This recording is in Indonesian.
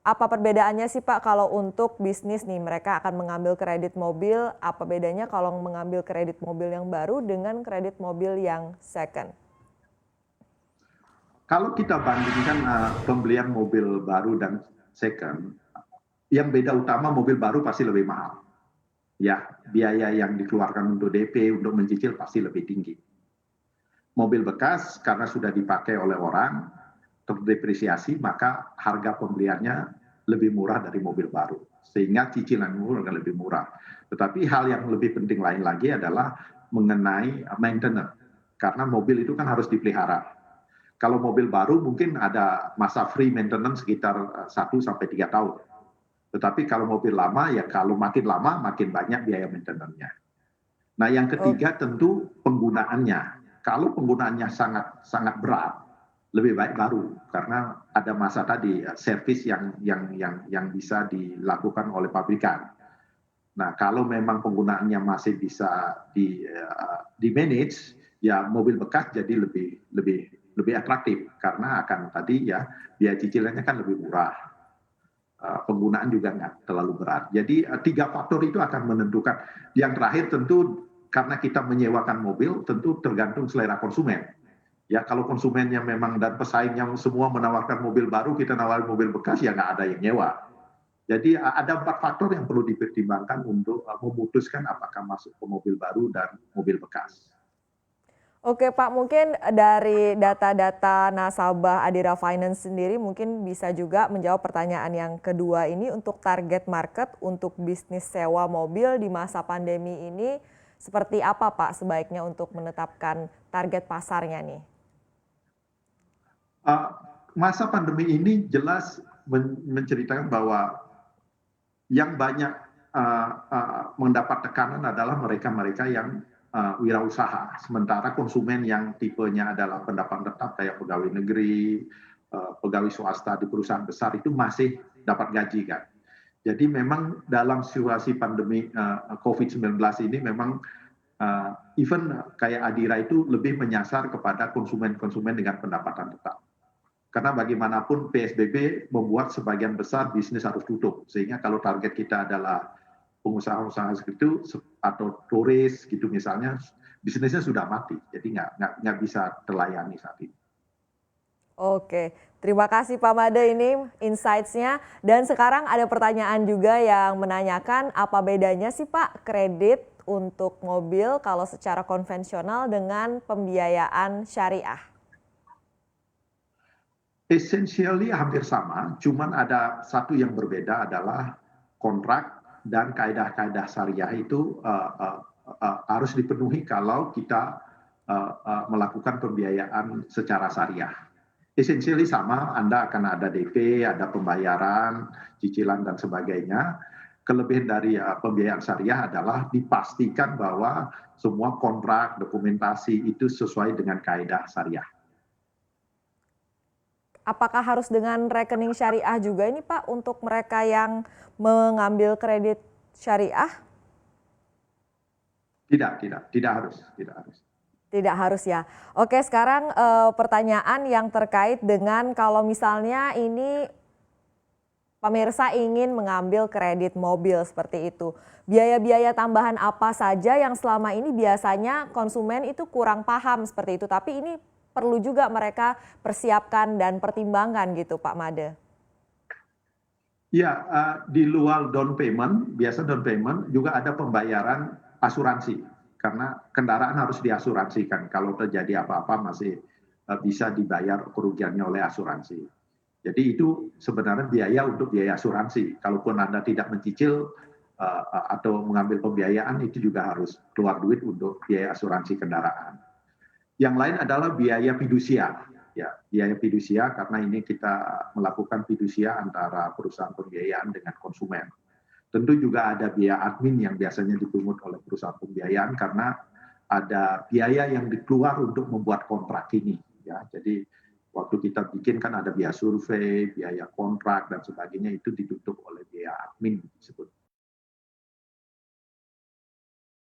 Apa perbedaannya sih Pak kalau untuk bisnis nih, mereka akan mengambil kredit mobil, apa bedanya kalau mengambil kredit mobil yang baru dengan kredit mobil yang second? Kalau kita bandingkan pembelian mobil baru dan second, yang beda utama mobil baru pasti lebih mahal. Ya, biaya yang dikeluarkan untuk DP, untuk mencicil pasti lebih tinggi. Mobil bekas karena sudah dipakai oleh orang, terdepresiasi, maka harga pembeliannya lebih murah dari mobil baru. Sehingga cicilan akan lebih murah. Tetapi hal yang lebih penting lain lagi adalah mengenai maintenance. Karena mobil itu kan harus dipelihara. Kalau mobil baru mungkin ada masa free maintenance sekitar 1 sampai 3 tahun. Tetapi kalau mobil lama ya kalau makin lama makin banyak biaya maintenance-nya. Nah yang Oh, ketiga tentu penggunaannya. Kalau penggunaannya sangat sangat berat, lebih baik baru karena ada masa tadi servis yang bisa dilakukan oleh pabrikan. Nah kalau memang penggunaannya masih bisa di manage, ya mobil bekas jadi lebih atraktif karena akan tadi ya biaya cicilannya kan lebih murah, penggunaan juga nggak terlalu berat. Jadi 3 faktor itu akan menentukan. Yang terakhir tentu karena kita menyewakan mobil, tentu tergantung selera konsumen. Ya kalau konsumennya memang dan pesaingnya semua menawarkan mobil baru, kita nawarin mobil bekas ya nggak ada yang nyewa. Jadi ada 4 faktor yang perlu dipertimbangkan untuk memutuskan apakah masuk ke mobil baru dan mobil bekas. oke Pak, mungkin dari data-data nasabah Adira Finance sendiri mungkin bisa juga menjawab pertanyaan yang kedua ini untuk target market untuk bisnis sewa mobil di masa pandemi ini seperti apa Pak sebaiknya untuk menetapkan target pasarnya nih? Uh, Masa pandemi ini jelas menceritakan bahwa yang banyak mendapat tekanan adalah mereka-mereka yang wirausaha. Sementara konsumen yang tipenya adalah pendapat tetap kayak pegawai negeri, pegawai swasta di perusahaan besar itu masih dapat gaji kan. Jadi memang dalam situasi pandemi COVID-19 ini memang even kayak Adira itu lebih menyasar kepada konsumen-konsumen dengan pendapatan tetap. Karena bagaimanapun PSBB membuat sebagian besar bisnis harus tutup. Sehingga kalau target kita adalah pengusaha-pengusaha segitu atau turis gitu misalnya, bisnisnya sudah mati. Jadi nggak bisa terlayani saat ini. Oke, terima kasih Pak Made ini insights-nya. Dan sekarang ada pertanyaan juga yang menanyakan apa bedanya sih Pak kredit untuk mobil kalau secara konvensional dengan pembiayaan syariah? Essentially hampir sama, cuman ada satu yang berbeda adalah kontrak dan kaedah-kaedah syariah itu harus dipenuhi kalau kita melakukan pembiayaan secara syariah. Essentially sama, Anda akan ada DP, ada pembayaran, cicilan dan sebagainya. Kelebihan dari pembiayaan syariah adalah dipastikan bahwa semua kontrak, dokumentasi itu sesuai dengan kaedah syariah. Apakah harus dengan rekening syariah juga ini Pak untuk mereka yang mengambil kredit syariah? Tidak harus, tidak harus. Tidak harus ya. Oke, sekarang pertanyaan yang terkait dengan kalau misalnya ini pemirsa ingin mengambil kredit mobil seperti itu. Biaya-biaya tambahan apa saja yang selama ini biasanya konsumen itu kurang paham seperti itu. Tapi ini perlu juga mereka persiapkan dan pertimbangkan gitu Pak Made. Ya, di luar down payment, biasa down payment juga ada pembayaran asuransi. Karena kendaraan harus diasuransikan. Kalau terjadi apa-apa masih bisa dibayar kerugiannya oleh asuransi. Jadi itu sebenarnya biaya untuk biaya asuransi. Kalaupun Anda tidak mencicil atau mengambil pembiayaan, itu juga harus keluar duit untuk biaya asuransi kendaraan. Yang lain adalah biaya fidusia. Ya, biaya fidusia karena ini kita melakukan fidusia antara perusahaan pembiayaan dengan konsumen. Tentu juga ada biaya admin yang biasanya dipungut oleh perusahaan pembiayaan karena ada biaya yang dikeluar untuk membuat kontrak ini. Ya, jadi waktu kita bikin kan ada biaya survei, biaya kontrak dan sebagainya itu ditutup oleh biaya admin disebut.